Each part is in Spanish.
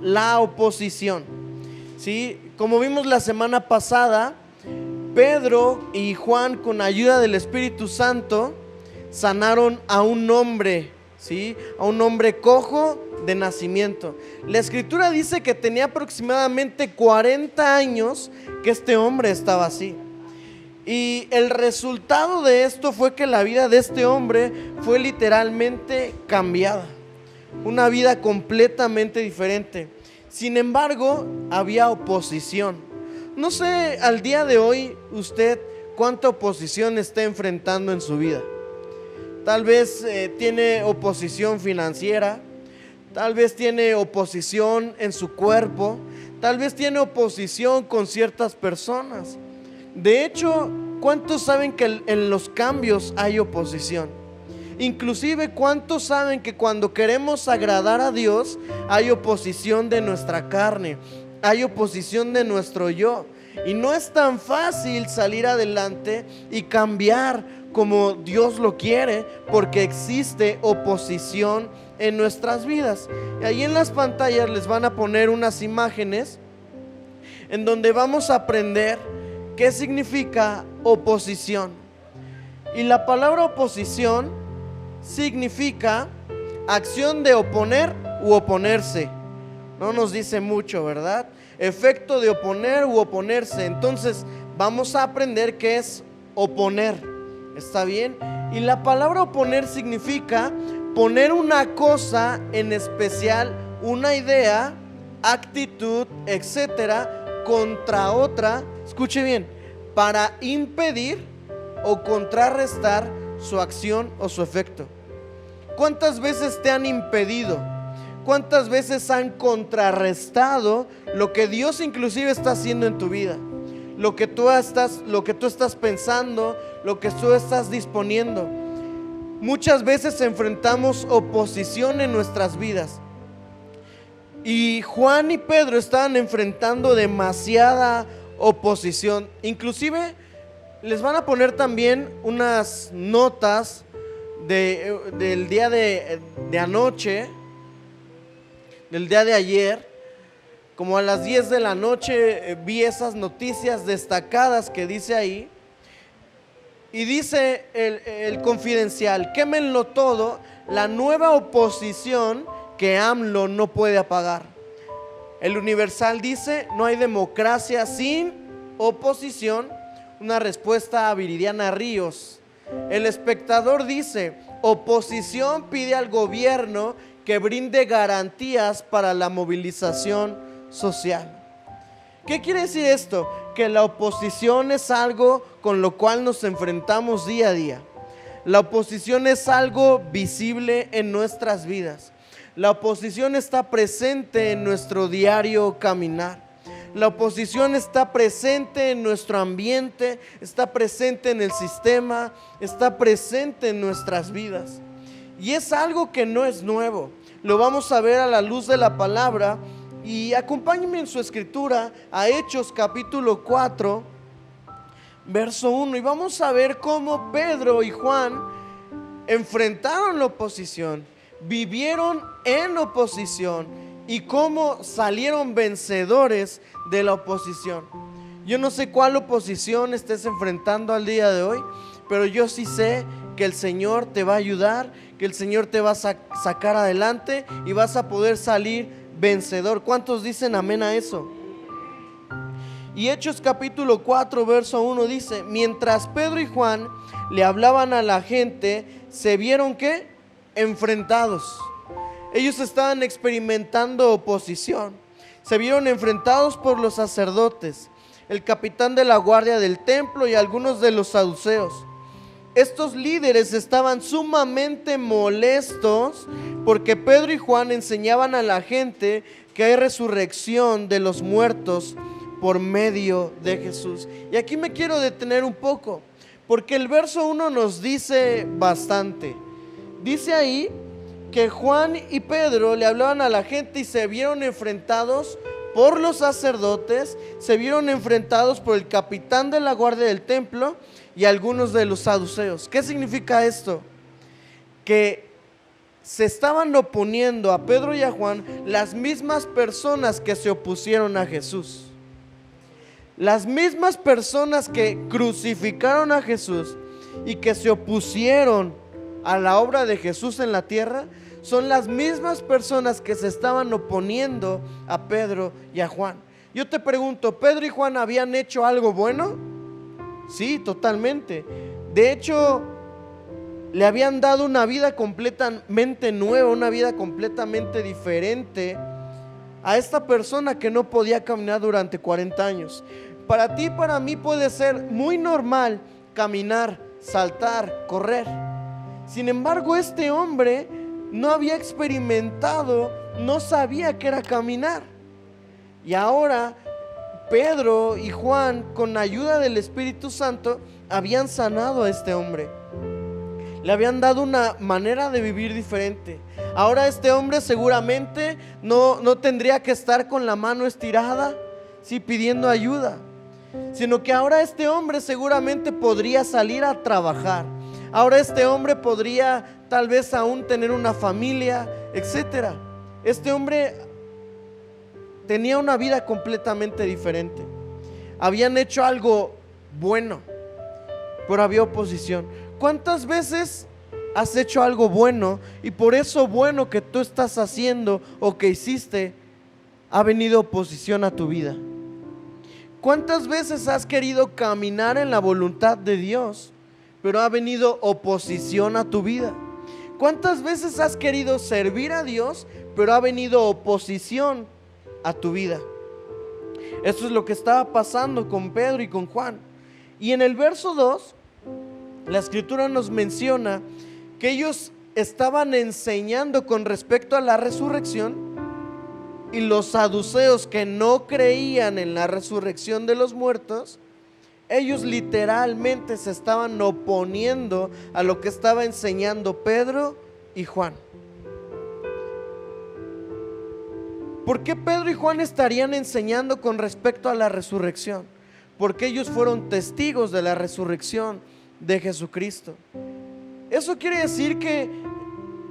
la oposición. ¿Sí? Como vimos la semana pasada, Pedro y Juan, con ayuda del Espíritu Santo, sanaron a un hombre, ¿sí? A un hombre cojo de nacimiento. La Escritura dice que tenía aproximadamente 40 años que este hombre estaba así. Y el resultado de esto fue que la vida de este hombre fue literalmente cambiada. Una vida completamente diferente. Sin embargo, había oposición. No sé al día de hoy usted cuánta oposición está enfrentando en su vida. Tal vez tiene oposición financiera, tal vez tiene oposición en su cuerpo, tal vez tiene oposición con ciertas personas. De hecho, ¿cuántos saben que en los cambios hay oposición? Inclusive, ¿cuántos saben que cuando queremos agradar a Dios hay oposición de nuestra carne? Hay oposición de nuestro yo. Y no es tan fácil salir adelante y cambiar como Dios lo quiere, porque existe oposición en nuestras vidas. Y ahí en las pantallas les van a poner unas imágenes en donde vamos a aprender qué significa oposición. Y la palabra oposición significa acción de oponer u oponerse. No nos dice mucho, ¿verdad? Efecto de oponer u oponerse. Entonces vamos a aprender qué es oponer. ¿Está bien? Y la palabra oponer significa poner una cosa en especial, una idea, actitud, etcétera, contra otra. Escuche bien, para impedir o contrarrestar su acción o su efecto. ¿Cuántas veces te han impedido? ¿Cuántas veces han contrarrestado lo que Dios inclusive está haciendo en tu vida? Lo que tú estás pensando, lo que tú estás disponiendo. Muchas veces enfrentamos oposición en nuestras vidas. Y Juan y Pedro estaban enfrentando demasiada oposición. Inclusive les van a poner también unas notas del día de anoche, del día de ayer. Como a las 10 de la noche vi esas noticias destacadas que dice ahí. Y dice el Confidencial: quémenlo todo, la nueva oposición que AMLO no puede apagar. El Universal dice: no hay democracia sin oposición. Una respuesta a Viridiana Ríos. El Espectador dice: oposición pide al gobierno que brinde garantías para la movilización social. ¿Qué quiere decir esto? Que la oposición es algo con lo cual nos enfrentamos día a día. La oposición es algo visible en nuestras vidas. La oposición está presente en nuestro diario caminar. La oposición está presente en nuestro ambiente, está presente en el sistema, está presente en nuestras vidas. Y es algo que no es nuevo. Lo vamos a ver a la luz de la palabra. Y acompáñenme en su escritura a Hechos capítulo 4, verso 1. Y vamos a ver cómo Pedro y Juan enfrentaron la oposición, vivieron en oposición y cómo salieron vencedores de la oposición. Yo no sé cuál oposición estés enfrentando al día de hoy, pero yo sí sé que el Señor te va a ayudar, que el Señor te va a sacar adelante y vas a poder salir vencedor. ¿Cuántos dicen amén a eso? Y Hechos capítulo 4 verso 1 dice: mientras Pedro y Juan le hablaban a la gente, se vieron ¿qué? Enfrentados. Ellos estaban experimentando oposición. Se vieron enfrentados por los sacerdotes, el capitán de la guardia del templo y algunos de los saduceos. Estos líderes estaban sumamente molestos porque Pedro y Juan enseñaban a la gente que hay resurrección de los muertos por medio de Jesús. Y aquí me quiero detener un poco, porque el verso 1 nos dice bastante. Dice ahí que Juan y Pedro le hablaban a la gente y se vieron enfrentados por los sacerdotes, se vieron enfrentados por el capitán de la guardia del templo y algunos de los saduceos. ¿Qué significa esto? Que se estaban oponiendo a Pedro y a Juan las mismas personas que se opusieron a Jesús. Las mismas personas que crucificaron a Jesús y que se opusieron a la obra de Jesús en la tierra, son las mismas personas que se estaban oponiendo a Pedro y a Juan. Yo te pregunto, ¿Pedro y Juan habían hecho algo bueno? Sí, totalmente. De hecho, le habían dado una vida completamente nueva, una vida completamente diferente a esta persona que no podía caminar durante 40 años. Para ti y para mí puede ser muy normal caminar, saltar, correr. Sin embargo, este hombre no había experimentado, no sabía qué era caminar. Y ahora Pedro y Juan, con ayuda del Espíritu Santo, habían sanado a este hombre. Le habían dado una manera de vivir diferente. Ahora este hombre seguramente no tendría que estar con la mano estirada, sí, pidiendo ayuda, sino que ahora este hombre seguramente podría salir a trabajar. Ahora este hombre podría tal vez aún tener una familia, etcétera. Este hombre tenía una vida completamente diferente. Habían hecho algo bueno, pero había oposición. ¿Cuántas veces has hecho algo bueno y por eso bueno que tú estás haciendo o que hiciste, ha venido oposición a tu vida? ¿Cuántas veces has querido caminar en la voluntad de Dios, pero ha venido oposición a tu vida? ¿Cuántas veces has querido servir a Dios, pero ha venido oposición a tu vida? Eso es lo que estaba pasando con Pedro y con Juan. Y en el verso 2, la escritura nos menciona que ellos estaban enseñando con respecto a la resurrección, y los saduceos, que no creían en la resurrección de los muertos, ellos literalmente se estaban oponiendo a lo que estaba enseñando Pedro y Juan. ¿Por qué Pedro y Juan estarían enseñando con respecto a la resurrección? Porque ellos fueron testigos de la resurrección de Jesucristo. Eso quiere decir que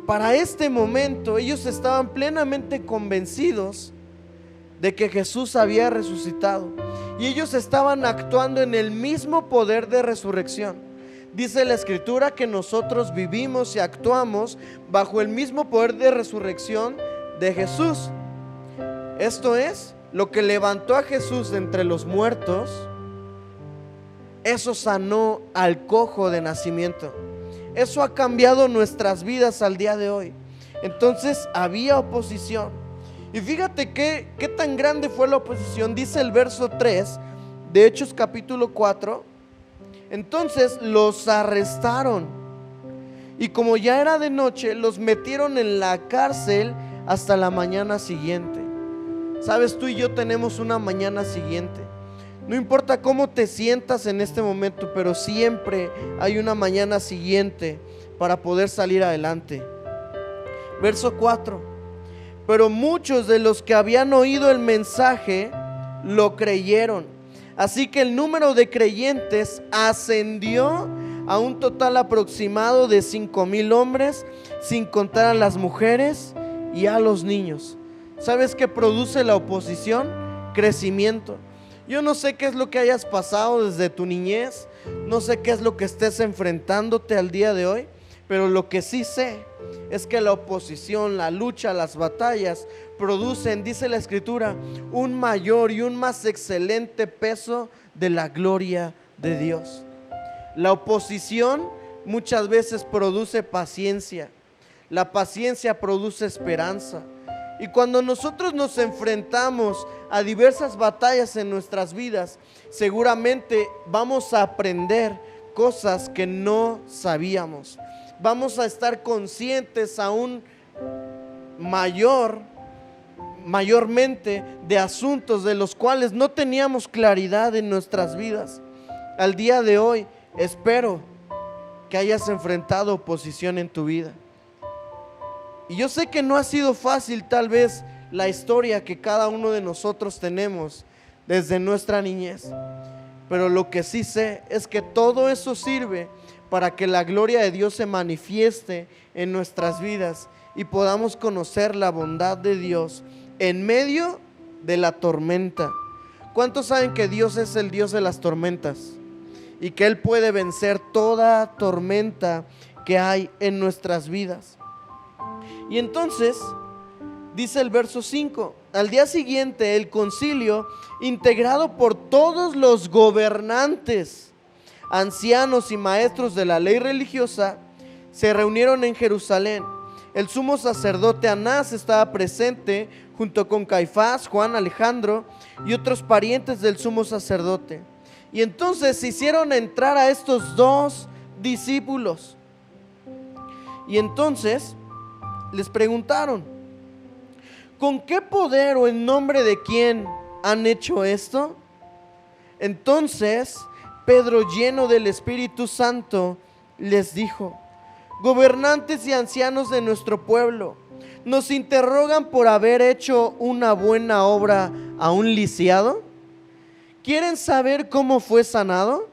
para este momento ellos estaban plenamente convencidos de que Jesús había resucitado, y ellos estaban actuando en el mismo poder de resurrección. Dice la escritura que nosotros vivimos y actuamos bajo el mismo poder de resurrección de Jesús. Esto es, lo que levantó a Jesús de entre los muertos, eso sanó al cojo de nacimiento. Eso ha cambiado nuestras vidas al día de hoy. Entonces había oposición. Y fíjate qué tan grande fue la oposición. Dice el verso 3 de Hechos capítulo 4. Entonces los arrestaron, y como ya era de noche, los metieron en la cárcel hasta la mañana siguiente. Sabes, tú y yo tenemos una mañana siguiente. No importa cómo te sientas en este momento, pero siempre hay una mañana siguiente para poder salir adelante. Verso 4. Pero muchos de los que habían oído el mensaje lo creyeron. Así que el número de creyentes ascendió a un total aproximado de 5,000 hombres, sin contar a las mujeres y a los niños. ¿Sabes qué produce la oposición? Crecimiento. Yo no sé qué es lo que hayas pasado desde tu niñez, no sé qué es lo que estés enfrentándote al día de hoy, pero lo que sí sé es que la oposición, la lucha, las batallas producen, dice la escritura, un mayor y un más excelente peso de la gloria de Dios. La oposición muchas veces produce paciencia, la paciencia produce esperanza. Y cuando nosotros nos enfrentamos a diversas batallas en nuestras vidas, seguramente vamos a aprender cosas que no sabíamos. Vamos a estar conscientes aún mayormente de asuntos de los cuales no teníamos claridad en nuestras vidas. Al día de hoy, espero que hayas enfrentado oposición en tu vida. Y yo sé que no ha sido fácil tal vez la historia que cada uno de nosotros tenemos desde nuestra niñez, pero lo que sí sé es que todo eso sirve para que la gloria de Dios se manifieste en nuestras vidas y podamos conocer la bondad de Dios en medio de la tormenta. ¿Cuántos saben que Dios es el Dios de las tormentas y que Él puede vencer toda tormenta que hay en nuestras vidas? Y entonces dice el verso 5: al día siguiente el concilio, integrado por todos los gobernantes, ancianos y maestros de la ley religiosa, se reunieron en Jerusalén. El sumo sacerdote Anás estaba presente junto con Caifás, Juan, Alejandro y otros parientes del sumo sacerdote. Y entonces se hicieron entrar a estos dos discípulos. Y entonces les preguntaron: ¿con qué poder o en nombre de quién han hecho esto? Entonces Pedro, lleno del Espíritu Santo, les dijo: gobernantes y ancianos de nuestro pueblo, ¿nos interrogan por haber hecho una buena obra a un lisiado? ¿Quieren saber cómo fue sanado?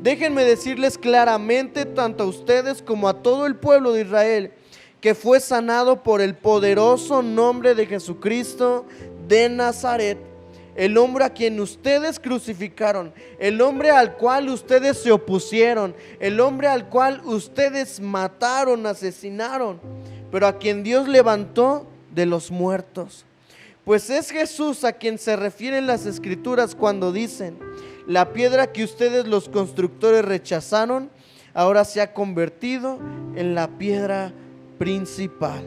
Déjenme decirles claramente, tanto a ustedes como a todo el pueblo de Israel, que fue sanado por el poderoso nombre de Jesucristo de Nazaret, el hombre a quien ustedes crucificaron, el hombre al cual ustedes se opusieron, el hombre al cual ustedes mataron, asesinaron, pero a quien Dios levantó de los muertos. Pues es Jesús a quien se refieren las Escrituras cuando dicen: la piedra que ustedes los constructores rechazaron, ahora se ha convertido en la piedra principal.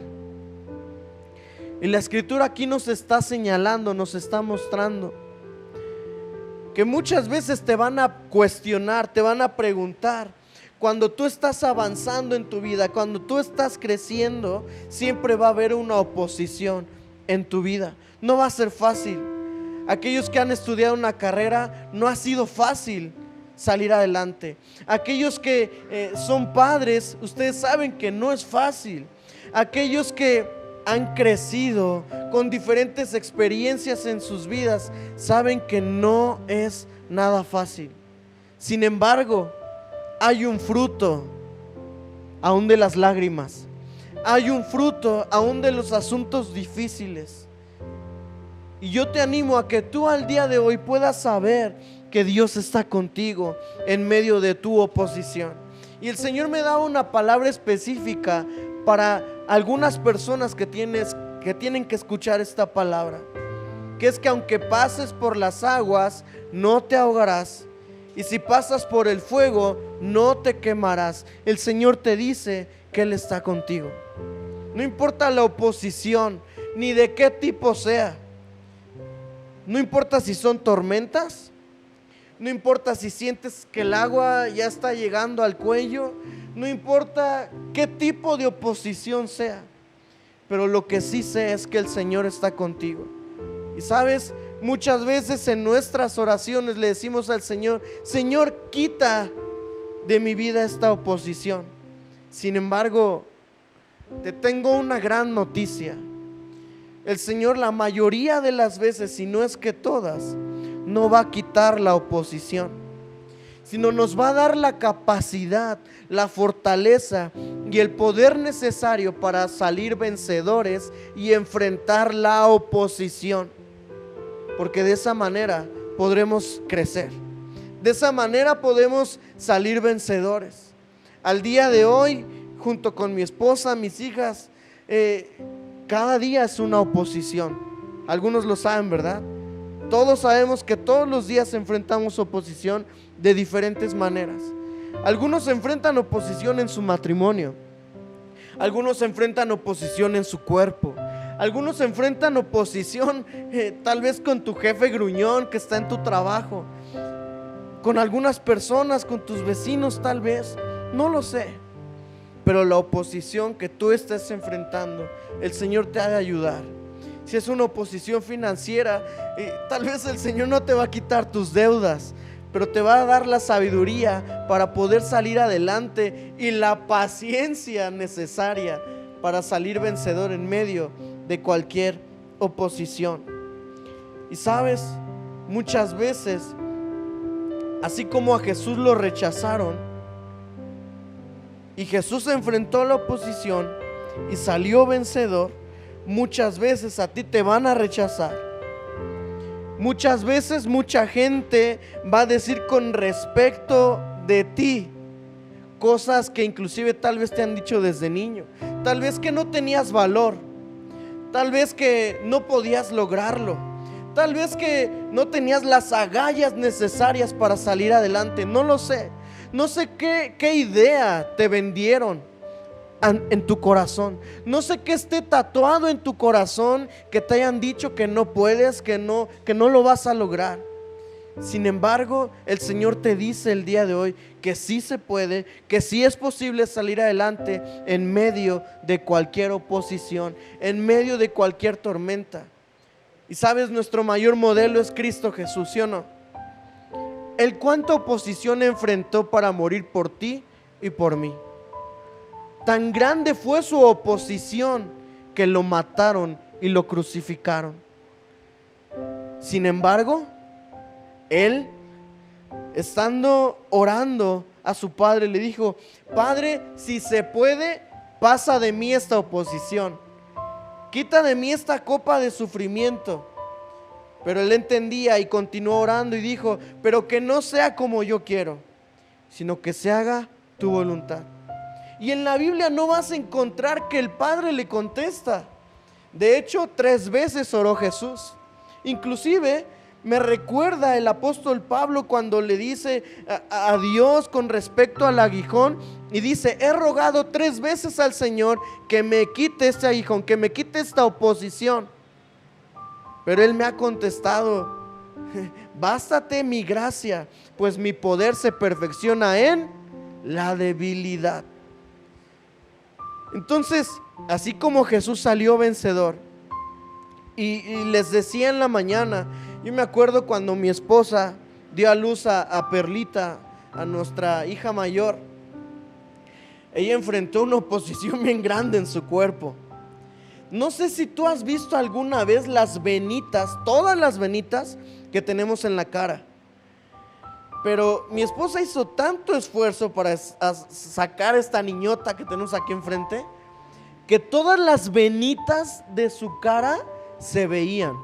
Y la Escritura aquí nos está señalando, nos está mostrando que muchas veces te van a cuestionar, te van a preguntar. Cuando tú estás avanzando en tu vida, cuando tú estás creciendo, siempre va a haber una oposición en tu vida. No va a ser fácil. Aquellos que han estudiado una carrera, no ha sido fácil salir adelante. Aquellos que son padres, ustedes saben que no es fácil. Aquellos que han crecido con diferentes experiencias en sus vidas, saben que no es nada fácil. Sin embargo, hay un fruto aún de las lágrimas. Hay un fruto aún de los asuntos difíciles. Y yo te animo a que tú al día de hoy puedas saber que Dios está contigo en medio de tu oposición. Y el Señor me da una palabra específica para algunas personas que tienen que escuchar esta palabra, que es que aunque pases por las aguas, no te ahogarás, y si pasas por el fuego, no te quemarás. El Señor te dice que Él está contigo. No importa la oposición, ni de qué tipo sea. No importa si son tormentas, no importa si sientes que el agua ya está llegando al cuello, no importa qué tipo de oposición sea, pero lo que sí sé es que el Señor está contigo. Y sabes, muchas veces en nuestras oraciones le decimos al Señor: Señor, quita de mi vida esta oposición. Sin embargo, te tengo una gran noticia. El Señor, la mayoría de las veces, si no es que todas, no va a quitar la oposición, sino nos va a dar la capacidad, la fortaleza y el poder necesario para salir vencedores y enfrentar la oposición, porque de esa manera podremos crecer, de esa manera podemos salir vencedores. Al día de hoy, junto con mi esposa, mis hijas, cada día es una oposición. Algunos lo saben, ¿verdad? Todos sabemos que todos los días enfrentamos oposición de diferentes maneras. Algunos enfrentan oposición en su matrimonio, algunos enfrentan oposición en su cuerpo, algunos enfrentan oposición tal vez con tu jefe gruñón que está en tu trabajo, con algunas personas, con tus vecinos tal vez, no lo sé. Pero la oposición que tú estés enfrentando, el Señor te ha de ayudar. Si es una oposición financiera, tal vez el Señor no te va a quitar tus deudas, pero te va a dar la sabiduría para poder salir adelante y la paciencia necesaria para salir vencedor en medio de cualquier oposición. Y sabes, muchas veces, así como a Jesús lo rechazaron, y Jesús enfrentó la oposición y salió vencedor, muchas veces a ti te van a rechazar. Muchas veces mucha gente va a decir con respecto de ti cosas que inclusive tal vez te han dicho desde niño. Tal vez que no tenías valor, tal vez que no podías lograrlo, tal vez que no tenías las agallas necesarias para salir adelante. No lo sé. No sé qué idea te vendieron en tu corazón. No sé qué esté tatuado en tu corazón, que te hayan dicho que no puedes, que no lo vas a lograr. Sin embargo, el Señor te dice el día de hoy que sí se puede, que sí es posible salir adelante en medio de cualquier oposición, en medio de cualquier tormenta. Y sabes, nuestro mayor modelo es Cristo Jesús, ¿sí o no? Él cuánta oposición enfrentó para morir por ti y por mí. Tan grande fue su oposición que lo mataron y lo crucificaron. Sin embargo, Él, estando orando a su Padre, le dijo: Padre, si se puede, pasa de mí esta oposición, quita de mí esta copa de sufrimiento. Pero Él entendía y continuó orando y dijo: pero que no sea como yo quiero, sino que se haga tu voluntad. Y en la Biblia no vas a encontrar que el Padre le contesta. De hecho, 3 veces oró Jesús. Inclusive me recuerda el apóstol Pablo cuando le dice a Dios con respecto al aguijón, y dice: he rogado 3 veces al Señor que me quite este aguijón, que me quite esta oposición. Pero Él me ha contestado: bástate mi gracia, pues mi poder se perfecciona en la debilidad. Entonces, así como Jesús salió vencedor, y les decía en la mañana, yo me acuerdo cuando mi esposa dio a luz a Perlita, a nuestra hija mayor, ella enfrentó una oposición bien grande en su cuerpo. No sé si tú has visto alguna vez las venitas, todas las venitas que tenemos en la cara. Pero mi esposa hizo tanto esfuerzo para sacar esta niñota que tenemos aquí enfrente, que todas las venitas de su cara se veían.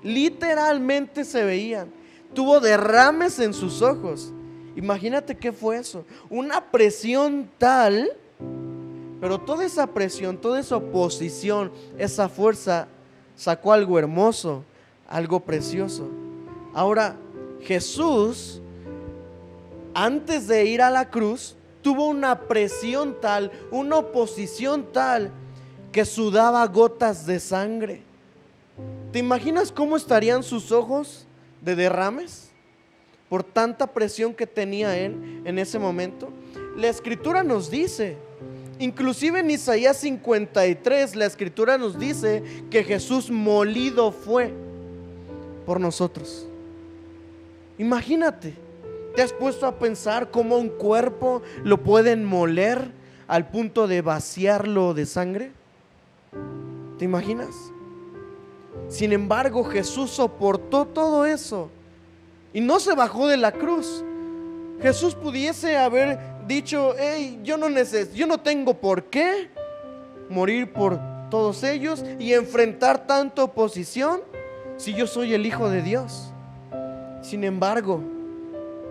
Literalmente se veían. Tuvo derrames en sus ojos. Imagínate qué fue eso. Una presión tal. Pero toda esa presión, toda esa oposición, esa fuerza sacó algo hermoso, algo precioso. Ahora, Jesús, antes de ir a la cruz, tuvo una presión tal, una oposición tal, que sudaba gotas de sangre. ¿Te imaginas cómo estarían sus ojos de derrames por tanta presión que tenía él en ese momento? La Escritura nos dice, inclusive en Isaías 53, la Escritura nos dice que Jesús molido fue por nosotros. Imagínate, ¿te has puesto a pensar cómo un cuerpo lo pueden moler al punto de vaciarlo de sangre? ¿Te imaginas? Sin embargo, Jesús soportó todo eso y no se bajó de la cruz. Jesús pudiese haber dicho: hey, yo no tengo por qué morir por todos ellos y enfrentar tanta oposición si yo soy el Hijo de Dios. Sin embargo,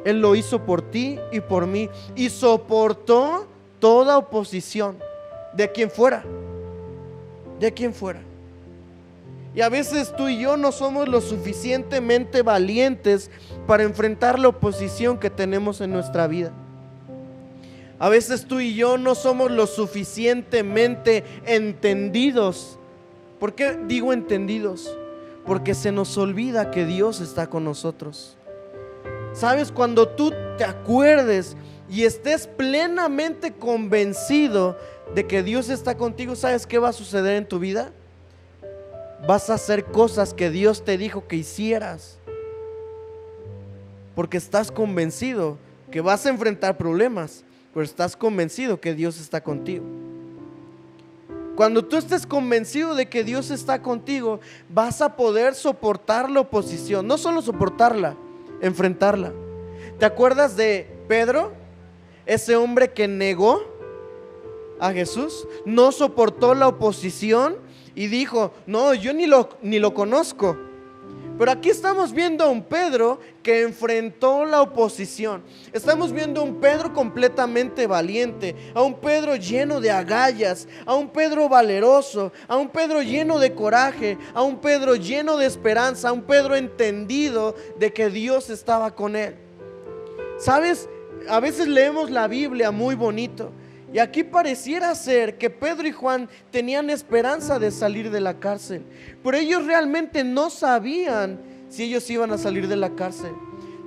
Él lo hizo por ti y por mí, y soportó toda oposición de quien fuera. De quien fuera. Y a veces tú y yo no somos lo suficientemente valientes para enfrentar la oposición que tenemos en nuestra vida. A veces tú y yo no somos lo suficientemente entendidos. ¿Por qué digo entendidos? Porque se nos olvida que Dios está con nosotros. ¿Sabes? Cuando tú te acuerdes y estés plenamente convencido de que Dios está contigo, ¿sabes qué va a suceder en tu vida? Vas a hacer cosas que Dios te dijo que hicieras, porque estás convencido que vas a enfrentar problemas, pero estás convencido que Dios está contigo. Cuando tú estés convencido de que Dios está contigo, vas a poder soportar la oposición. No solo soportarla, enfrentarla. ¿Te acuerdas de Pedro? Ese hombre que negó a Jesús, no soportó la oposición y dijo, no, yo ni lo conozco. Pero aquí estamos viendo a un Pedro que enfrentó la oposición. Estamos viendo a un Pedro completamente valiente, a un Pedro lleno de agallas, a un Pedro valeroso, a un Pedro lleno de coraje, a un Pedro lleno de esperanza, a un Pedro entendido de que Dios estaba con él. ¿Sabes? A veces leemos la Biblia muy bonito, y aquí pareciera ser que Pedro y Juan tenían esperanza de salir de la cárcel, pero ellos realmente no sabían si ellos iban a salir de la cárcel.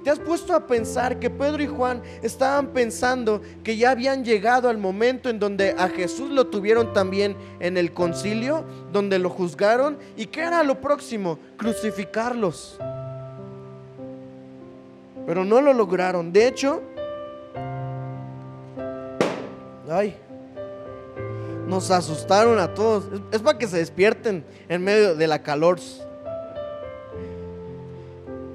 ¿Te has puesto a pensar que Pedro y Juan estaban pensando que ya habían llegado al momento en donde a Jesús lo tuvieron también en el concilio, donde lo juzgaron? ¿Y qué era lo próximo? Crucificarlos. Pero no lo lograron. De hecho, nos asustaron a todos. Es para que se despierten en medio de la calor.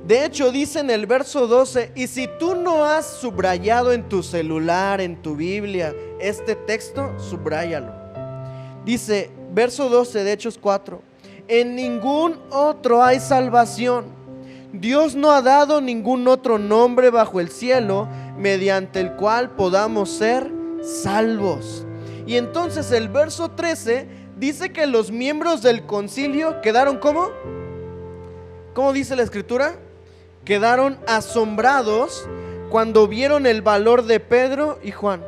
De hecho, dice en el verso 12, y si tú no has subrayado en tu celular, en tu Biblia, este texto, subráyalo. Dice, verso 12 de Hechos 4, en ningún otro hay salvación. Dios no ha dado ningún otro nombre bajo el cielo mediante el cual podamos ser salvos. Y entonces el verso 13 dice que los miembros del concilio quedaron ¿cómo? ¿Cómo dice la escritura? Quedaron asombrados cuando vieron el valor de Pedro y Juan.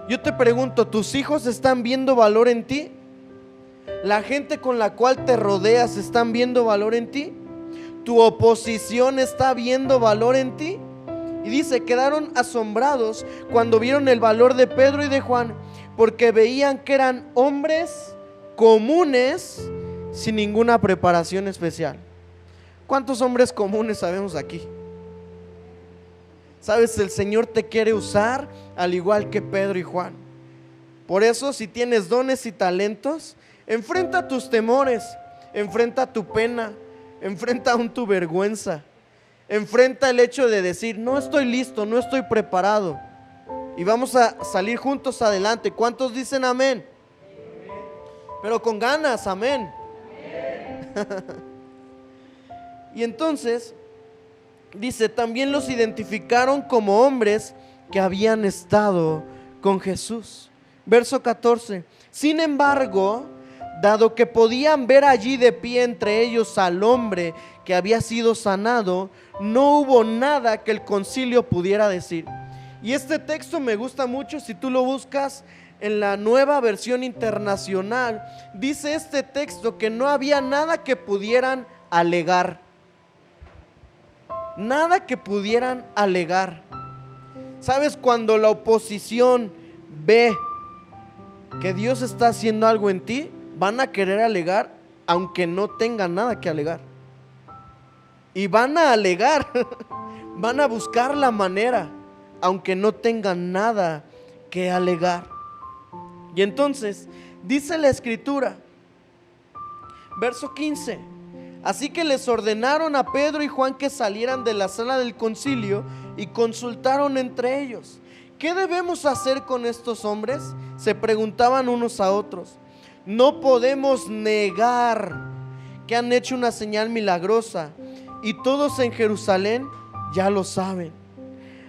Yo te pregunto, ¿tus hijos están viendo valor en ti? ¿La gente con la cual te rodeas están viendo valor en ti? ¿Tu oposición está viendo valor en ti? Y dice, quedaron asombrados cuando vieron el valor de Pedro y de Juan, porque veían que eran hombres comunes sin ninguna preparación especial. ¿Cuántos hombres comunes sabemos aquí? Sabes, el Señor te quiere usar al igual que Pedro y Juan. Por eso, si tienes dones y talentos, enfrenta tus temores, enfrenta tu pena, enfrenta aún tu vergüenza. Enfrenta el hecho de decir, no estoy listo, no estoy preparado, y vamos a salir juntos adelante. ¿Cuántos dicen amén? Pero con ganas, amén. Y entonces dice, también los identificaron como hombres que habían estado con Jesús. Verso 14, sin embargo, dado que podían ver allí de pie entre ellos al hombre que había sido sanado, no hubo nada que el concilio pudiera decir. Y este texto me gusta mucho. Si tú lo buscas en la Nueva Versión Internacional, dice este texto que no había nada que pudieran alegar. Nada que pudieran alegar. ¿Sabes? Cuando la oposición ve que Dios está haciendo algo en ti, van a querer alegar aunque no tengan nada que alegar. Y van a alegar, van a buscar la manera, aunque no tengan nada que alegar. Y entonces dice la escritura, verso 15, así que les ordenaron a Pedro y Juan que salieran de la sala del concilio y consultaron entre ellos. ¿Qué debemos hacer con estos hombres?, se preguntaban unos a otros. No podemos negar que han hecho una señal milagrosa, y todos en Jerusalén ya lo saben.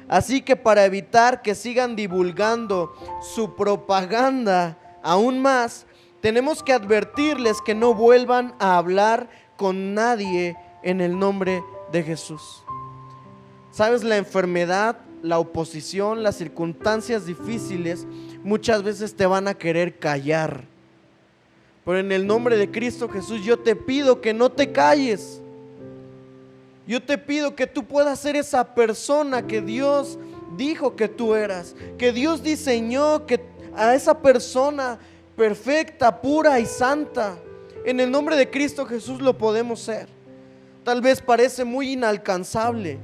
Así que para evitar que sigan divulgando su propaganda aún más, tenemos que advertirles que no vuelvan a hablar con nadie en el nombre de Jesús. ¿Sabes? La enfermedad, la oposición, las circunstancias difíciles muchas veces te van a querer callar. Pero en el nombre de Cristo Jesús yo te pido que no te calles. Yo te pido que tú puedas ser esa persona que Dios dijo que tú eras, que Dios diseñó que a esa persona perfecta, pura y santa. En el nombre de Cristo Jesús lo podemos ser. Tal vez parece muy inalcanzable,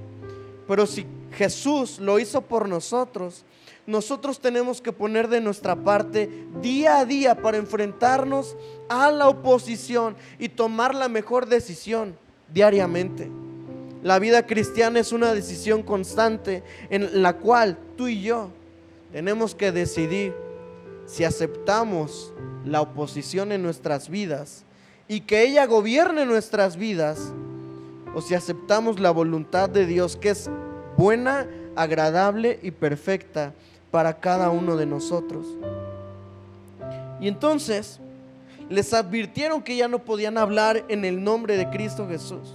pero si Jesús lo hizo por nosotros, nosotros tenemos que poner de nuestra parte día a día para enfrentarnos a la oposición y tomar la mejor decisión diariamente. La vida cristiana es una decisión constante en la cual tú y yo tenemos que decidir si aceptamos la oposición en nuestras vidas y que ella gobierne nuestras vidas, o si aceptamos la voluntad de Dios, que es buena, agradable y perfecta para cada uno de nosotros. Y entonces les advirtieron que ya no podían hablar en el nombre de Cristo Jesús.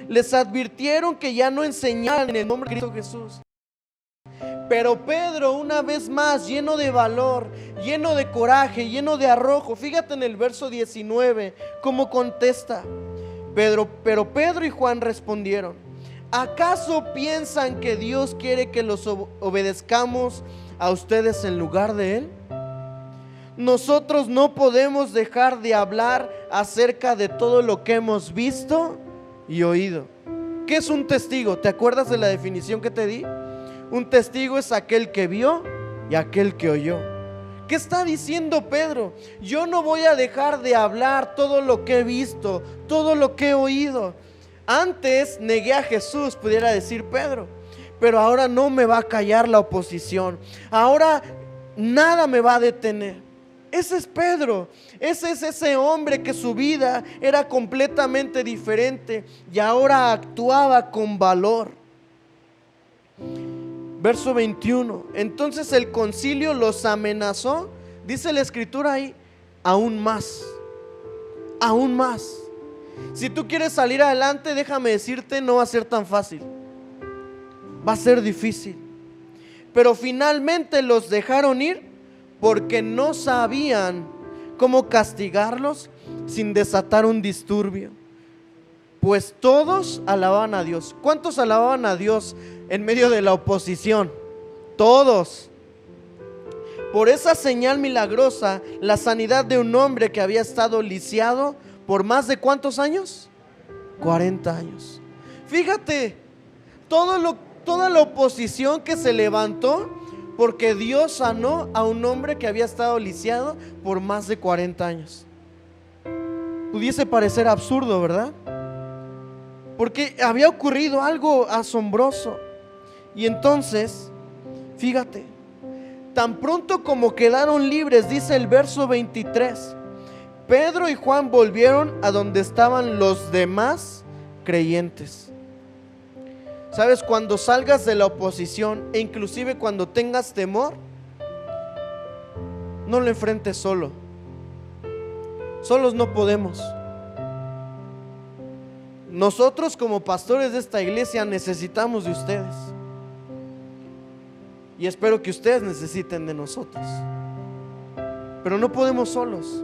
Les advirtieron que ya no enseñaran en el nombre de Cristo Jesús. Pero Pedro, una vez más, lleno de valor, lleno de coraje, lleno de arrojo, fíjate en el verso 19 cómo contesta. Pero Pedro y Juan respondieron: ¿acaso piensan que Dios quiere que los obedezcamos a ustedes en lugar de Él? Nosotros no podemos dejar de hablar acerca de todo lo que hemos visto y oído. ¿Qué es un testigo? ¿Te acuerdas de la definición que te di? Un testigo es aquel que vio y aquel que oyó. ¿Qué está diciendo Pedro? Yo no voy a dejar de hablar todo lo que he visto, todo lo que he oído. Antes negué a Jesús, pudiera decir Pedro, pero ahora no me va a callar la oposición. Ahora nada me va a detener. Ese es Pedro, ese es ese hombre que su vida era completamente diferente y ahora actuaba con valor. Verso 21, entonces el concilio los amenazó, dice la escritura ahí, aún más, aún más. Si tú quieres salir adelante, déjame decirte, no va a ser tan fácil, va a ser difícil. Pero finalmente los dejaron ir porque no sabían cómo castigarlos sin desatar un disturbio, pues todos alababan a Dios. ¿Cuántos alababan a Dios en medio de la oposición? Todos. Por esa señal milagrosa, la sanidad de un hombre que había estado lisiado por más de ¿cuántos años? 40 años. Fíjate, toda la oposición que se levantó porque Dios sanó a un hombre que había estado lisiado por más de 40 años. Pudiese parecer absurdo, ¿verdad? Porque había ocurrido algo asombroso. Y entonces, fíjate, tan pronto como quedaron libres, dice el verso 23, Pedro y Juan volvieron a donde estaban los demás creyentes. ¿Sabes? Cuando salgas de la oposición e inclusive cuando tengas temor, no lo enfrentes solo. Solos no podemos. Nosotros como pastores de esta iglesia necesitamos de ustedes. Y espero que ustedes necesiten de nosotros. Pero no podemos solos.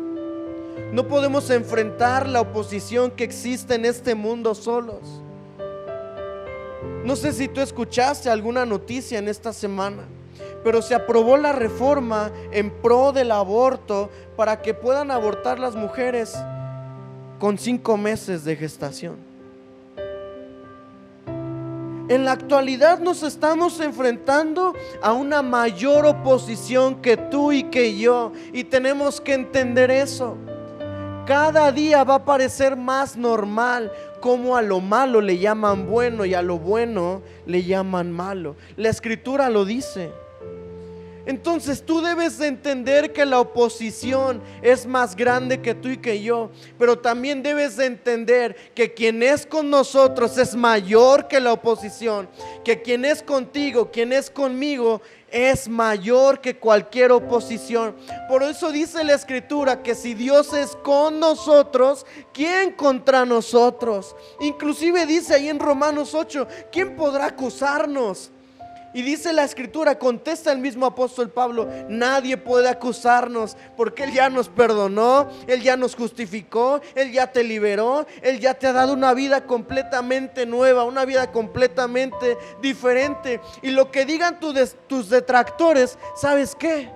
No podemos enfrentar la oposición que existe en este mundo solos. No sé si tú escuchaste alguna noticia en esta semana, pero se aprobó la reforma en pro del aborto para que puedan abortar las mujeres con 5 meses de gestación. En la actualidad nos estamos enfrentando a una mayor oposición que tú y que yo, y tenemos que entender eso. Cada día va a parecer más normal cómo a lo malo le llaman bueno y a lo bueno le llaman malo. La escritura lo dice. Entonces tú debes de entender que la oposición es más grande que tú y que yo, pero también debes de entender que quien es con nosotros es mayor que la oposición, que quien es contigo, quien es conmigo es mayor que cualquier oposición. Por eso dice la escritura que si Dios es con nosotros, ¿quién contra nosotros? Inclusive dice ahí en Romanos 8, ¿quién podrá acusarnos? Y dice la escritura, contesta el mismo apóstol Pablo, nadie puede acusarnos porque Él ya nos perdonó, Él ya nos justificó, Él ya te liberó, Él ya te ha dado una vida completamente nueva, una vida completamente diferente. Y lo que digan tus detractores, ¿sabes qué?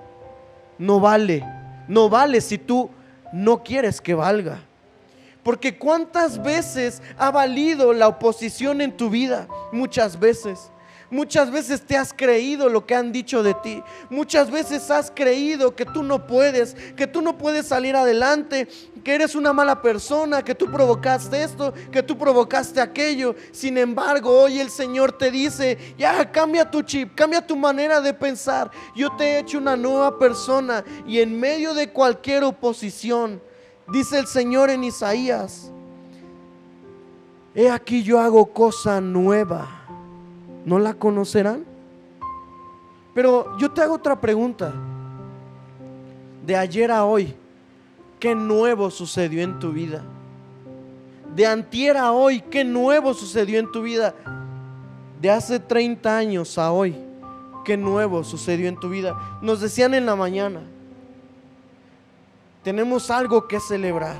No vale si tú no quieres que valga. Porque ¿cuántas veces ha valido la oposición en tu vida? Muchas veces. Muchas veces te has creído lo que han dicho de ti. Muchas veces has creído que tú no puedes salir adelante, que eres una mala persona, que tú provocaste esto, que tú provocaste aquello. Sin embargo, hoy el Señor te dice: ya, cambia tu chip, cambia tu manera de pensar. Yo te he hecho una nueva persona, y en medio de cualquier oposición, dice el Señor en Isaías: he aquí yo hago cosa nueva. ¿No la conocerán? Pero yo te hago otra pregunta. De ayer a hoy, ¿qué nuevo sucedió en tu vida? De antier a hoy, ¿qué nuevo sucedió en tu vida? De hace 30 años a hoy, ¿qué nuevo sucedió en tu vida? Nos decían en la mañana: tenemos algo que celebrar.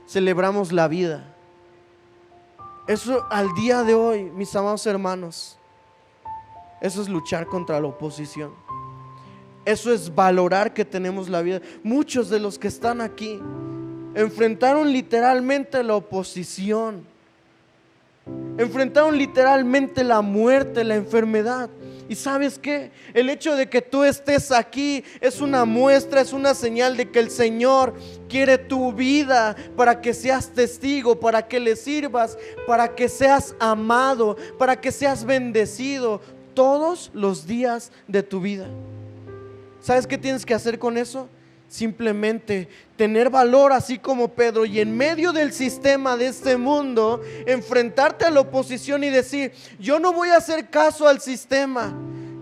Celebramos la vida. Eso al día de hoy, mis amados hermanos, eso es luchar contra la oposición. Eso es valorar que tenemos la vida. Muchos de los que están aquí enfrentaron literalmente la oposición. Enfrentaron literalmente la muerte, la enfermedad. ¿Y sabes qué? El hecho de que tú estés aquí es una muestra, es una señal de que el Señor quiere tu vida para que seas testigo, para que le sirvas, para que seas amado, para que seas bendecido todos los días de tu vida. ¿Sabes qué tienes que hacer con eso? Simplemente tener valor, así como Pedro, y en medio del sistema de este mundo, enfrentarte a la oposición y decir: yo no voy a hacer caso al sistema.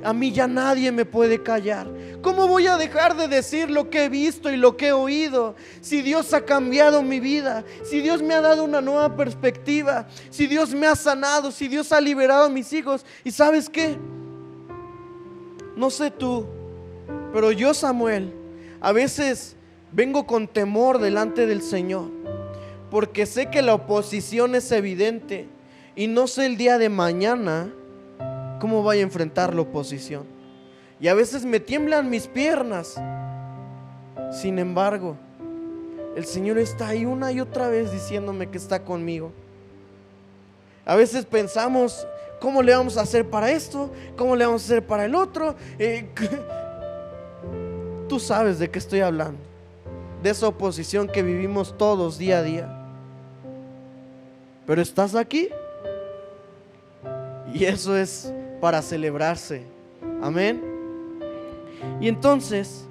A mí ya nadie me puede callar. ¿Cómo voy a dejar de decir lo que he visto y lo que he oído? Si Dios ha cambiado mi vida, si Dios me ha dado una nueva perspectiva, si Dios me ha sanado, si Dios ha liberado a mis hijos. ¿Y sabes qué? No sé tú, pero yo, Samuel, a veces vengo con temor delante del Señor, porque sé que la oposición es evidente y no sé el día de mañana cómo voy a enfrentar la oposición. Y a veces me tiemblan mis piernas. Sin embargo, el Señor está ahí una y otra vez diciéndome que está conmigo. A veces pensamos: ¿cómo le vamos a hacer para esto? ¿Cómo le vamos a hacer para el otro? Tú sabes de qué estoy hablando, de esa oposición que vivimos todos día a día. Pero estás aquí, y eso es para celebrarse. Amén. Y entonces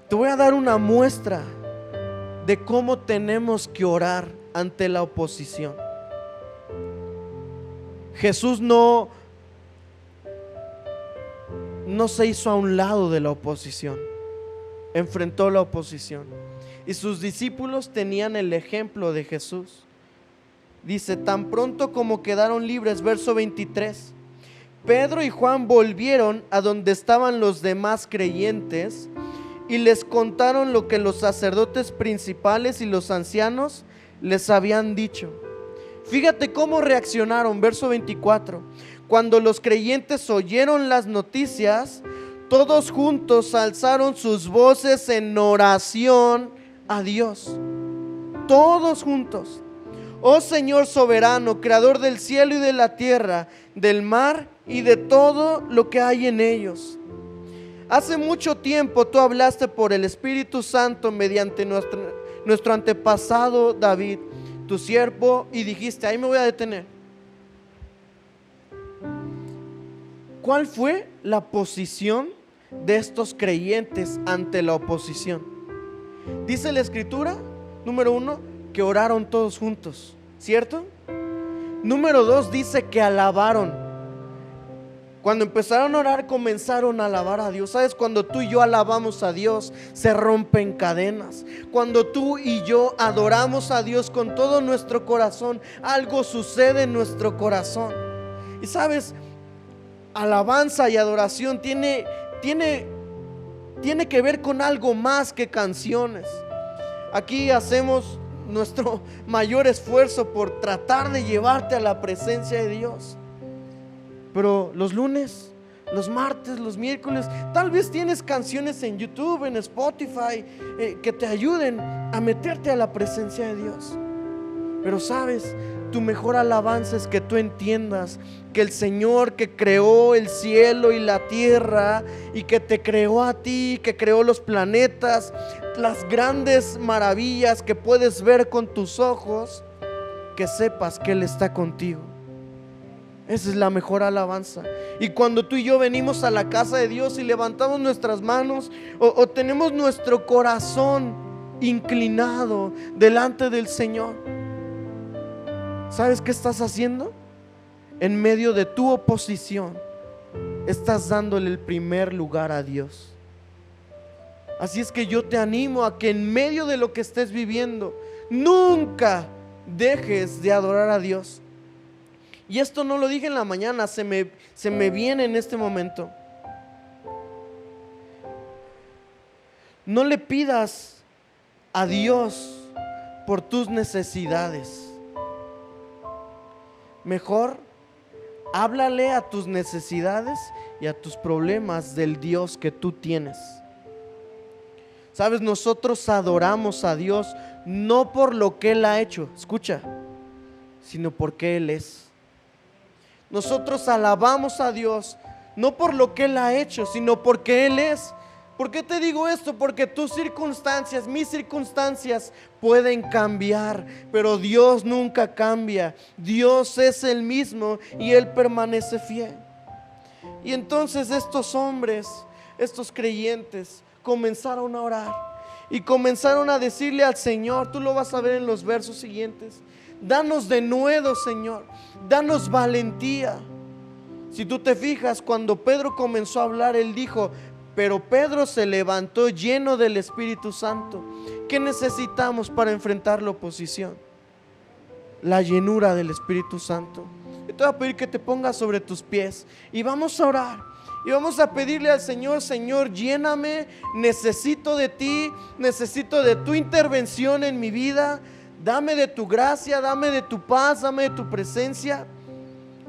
te voy a dar una muestra de cómo tenemos que orar ante la oposición. Jesús no se hizo a un lado de la oposición, enfrentó la oposición. Y sus discípulos tenían el ejemplo de Jesús. Dice: tan pronto como quedaron libres, verso 23, Pedro y Juan volvieron a donde estaban los demás creyentes y les contaron lo que los sacerdotes principales y los ancianos les habían dicho. Fíjate cómo reaccionaron, verso 24. Cuando los creyentes oyeron las noticias, todos juntos alzaron sus voces en oración a Dios. Todos juntos. Oh Señor soberano, creador del cielo y de la tierra, del mar y de todo lo que hay en ellos. Hace mucho tiempo tú hablaste por el Espíritu Santo mediante nuestro antepasado David, tu siervo, y dijiste, ahí me voy a detener. ¿Cuál fue la posición de estos creyentes ante la oposición? Dice la Escritura, número 1, que oraron todos juntos, ¿cierto? Número 2, dice que alabaron. Cuando empezaron a orar, comenzaron a alabar a Dios. ¿Sabes? Cuando tú y yo alabamos a Dios, se rompen cadenas. Cuando tú y yo adoramos a Dios con todo nuestro corazón, algo sucede en nuestro corazón. Y sabes, alabanza y adoración tiene que ver con algo más que canciones. Aquí hacemos nuestro mayor esfuerzo por tratar de llevarte a la presencia de Dios. Pero los lunes, los martes, los miércoles, tal vez tienes canciones en YouTube, en Spotify, que te ayuden a meterte a la presencia de Dios. Pero sabes, tu mejor alabanza es que tú entiendas que el Señor que creó el cielo y la tierra y que te creó a ti, que creó los planetas, las grandes maravillas que puedes ver con tus ojos, que sepas que Él está contigo. Esa es la mejor alabanza. Y cuando tú y yo venimos a la casa de Dios y levantamos nuestras manos o tenemos nuestro corazón inclinado delante del Señor, ¿sabes qué estás haciendo? En medio de tu oposición, estás dándole el primer lugar a Dios. Así es que yo te animo a que en medio de lo que estés viviendo, nunca dejes de adorar a Dios. Y esto no lo dije en la mañana, se me viene en este momento. No le pidas a Dios por tus necesidades. Mejor háblale a tus necesidades y a tus problemas del Dios que tú tienes. Sabes, nosotros adoramos a Dios no por lo que Él ha hecho, escucha, sino porque Él es. Nosotros alabamos a Dios no por lo que Él ha hecho, sino porque Él es. ¿Por qué te digo esto? Porque tus circunstancias, mis circunstancias pueden cambiar, pero Dios nunca cambia. Dios es el mismo y Él permanece fiel. Y entonces estos hombres, estos creyentes, comenzaron a orar y comenzaron a decirle al Señor, tú lo vas a ver en los versos siguientes: danos de nuevo, Señor, danos valentía. Si tú te fijas, cuando Pedro comenzó a hablar, él dijo: pero Pedro se levantó lleno del Espíritu Santo. ¿Qué necesitamos para enfrentar la oposición? La llenura del Espíritu Santo. Yo te voy a pedir que te pongas sobre tus pies y vamos a orar. Y vamos a pedirle al Señor: Señor, lléname, necesito de ti, necesito de tu intervención en mi vida. Dame de tu gracia, dame de tu paz, dame de tu presencia.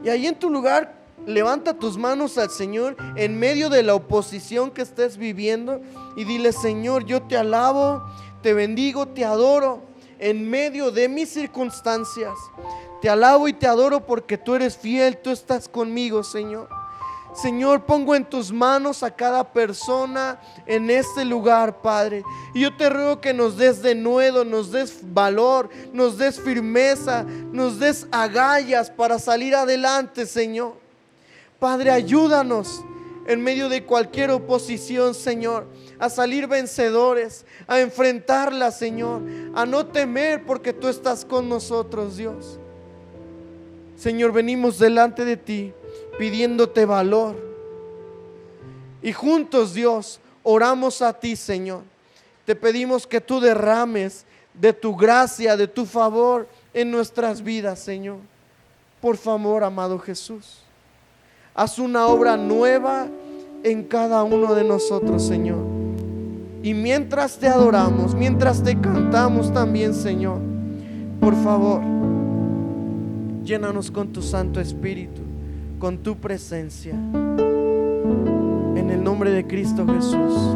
Y ahí en tu lugar, levanta tus manos al Señor en medio de la oposición que estés viviendo y dile: Señor, yo te alabo, te bendigo, te adoro en medio de mis circunstancias. Te alabo y te adoro porque tú eres fiel, tú estás conmigo, Señor. Señor, pongo en tus manos a cada persona en este lugar, Padre. Y yo te ruego que nos des de nuevo, nos des valor, nos des firmeza, nos des agallas para salir adelante, Señor. Padre, ayúdanos en medio de cualquier oposición, Señor, a salir vencedores, a enfrentarla, Señor, a no temer porque tú estás con nosotros, Dios. Señor, venimos delante de ti pidiéndote valor. Y juntos, Dios, oramos a ti, Señor. Te pedimos que tú derrames de tu gracia, de tu favor en nuestras vidas, Señor. Por favor, amado Jesús, haz una obra nueva en cada uno de nosotros, Señor. Y mientras te adoramos, mientras te cantamos también, Señor, por favor, llénanos con tu Santo Espíritu, con tu presencia. En el nombre de Cristo Jesús.